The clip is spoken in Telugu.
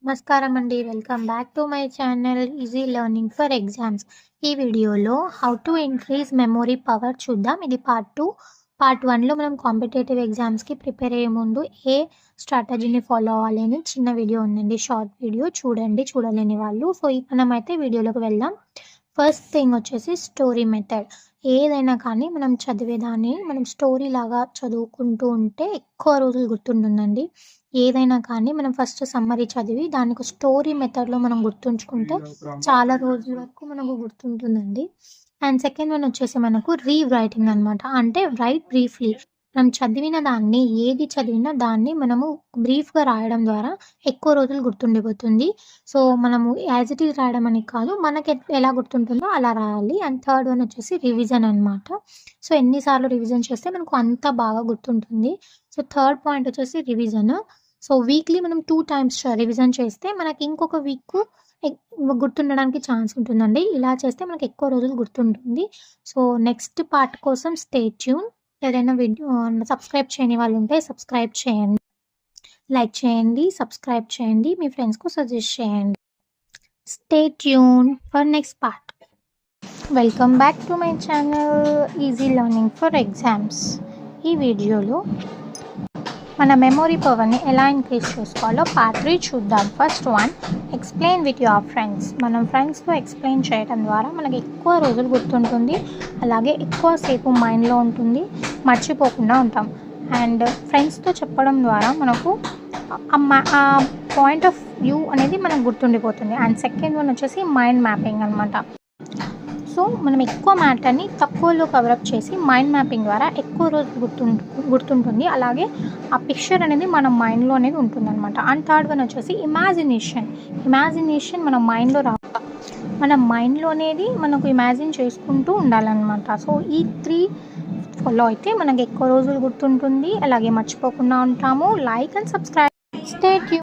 నమస్కారం అండి. Welcome back to my channel easy learning for exams. ఈ వీడియోలో how to increase memory power చూద్దాం. ఇది పార్ట్ 2. పార్ట్ 1లో మనం కాంపిటేటివ్ ఎగ్జామ్స్కి ప్రిపేర్ అయ్యే ముందు ఏ స్ట్రాటజీని ఫాలో అవ్వాలి అని చిన్న వీడియో ఉందండి, షార్ట్ వీడియో చూడండి చూడలేని వాళ్ళు. సో మనమైతే వీడియోలోకి వెళ్దాం. ఫస్ట్ థింగ్ వచ్చేసి స్టోరీ మెథడ్. ఏదైనా కానీ మనం చదివేదాన్ని మనం స్టోరీ లాగా చదువుకుంటూ ఉంటే ఎక్కువ రోజులు గుర్తుంటుందండి. ఏదైనా కానీ మనం ఫస్ట్ సమ్మరీ చదివి దాన్ని ఒక స్టోరీ మెథడ్లో మనం గుర్తుంచుకుంటే చాలా రోజుల వరకు మనకు గుర్తుంటుందండి. అండ్ సెకండ్ వన్ వచ్చేసి మనకు రైటింగ్ అనమాట. అంటే రైట్ బ్రీఫ్లీ. మనం చదివిన దాన్ని ఏది చదివినా దాన్ని మనము బ్రీఫ్గా రాయడం ద్వారా ఎక్కువ రోజులు గుర్తుండిపోతుంది. సో మనము యాజ్ ఇట్ ఈజ్ రాయడం అని కాదు, మనకి ఎలా గుర్తుంటుందో అలా రాయాలి. అండ్ థర్డ్ వన్ వచ్చేసి రివిజన్ అనమాట. సో ఎన్నిసార్లు రివిజన్ చేస్తే మనకు అంత బాగా గుర్తుంటుంది. సో థర్డ్ పాయింట్ వచ్చేసి రివిజన్. సో వీక్లీ మనం 2 times రివిజన్ చేస్తే మనకి ఇంకొక వీక్ గుర్తుండడానికి ఛాన్స్ ఉంటుందండి. ఇలా చేస్తే మనకి ఎక్కువ రోజులు గుర్తుంటుంది. సో నెక్స్ట్ పార్ట్ కోసం స్టే ట్యూన్. ఏదైనా వీడియో సబ్స్క్రైబ్ చేయని వాళ్ళు ఉంటే సబ్స్క్రైబ్ చేయండి, లైక్ చేయండి, సబ్స్క్రైబ్ చేయండి, మీ ఫ్రెండ్స్కు సజెస్ట్ చేయండి. Stay tune for next part. Welcome back to my channel easy learning for exams. ఈ వీడియోలో మన మెమొరీ పవర్ని ఎలా ఇంక్రీజ్ చేసుకోవాలో పార్ట్ 3 చూద్దాం. First one, explain with your friends. మనం ఫ్రెండ్స్తో ఎక్స్ప్లెయిన్ చేయడం ద్వారా మనకి ఎక్కువ రోజులు గుర్తుంటుంది, అలాగే ఎక్కువసేపు మైండ్లో ఉంటుంది, మర్చిపోకుండా ఉంటాం. అండ్ ఫ్రెండ్స్తో చెప్పడం ద్వారా మనకు ఆ పాయింట్ ఆఫ్ వ్యూ అనేది మనకు గుర్తుండిపోతుంది. అండ్ సెకండ్ వన్ వచ్చేసి మైండ్ మ్యాపింగ్ అనమాట. సో మనం ఎక్కువ మ్యాటర్ని తక్కువలో కవరప్ చేసి మైండ్ మ్యాపింగ్ ద్వారా ఎక్కువ రోజులు గుర్తుంటుంది, అలాగే ఆ పిక్చర్ అనేది మన మైండ్లో అనేది ఉంటుంది అనమాట. అండ్ థర్డ్ వన్ వచ్చేసి ఇమాజినేషన్ మన మైండ్లో మన మైండ్లో అనేది మనకు ఇమాజిన్ చేసుకుంటూ ఉండాలన్నమాట. సో ఈ 3 ఫాలో అయితే మనకి ఎక్కువ రోజులు గుర్తుంటుంది, అలాగే మర్చిపోకుండా ఉంటాము. Like and subscribe. Stay tune.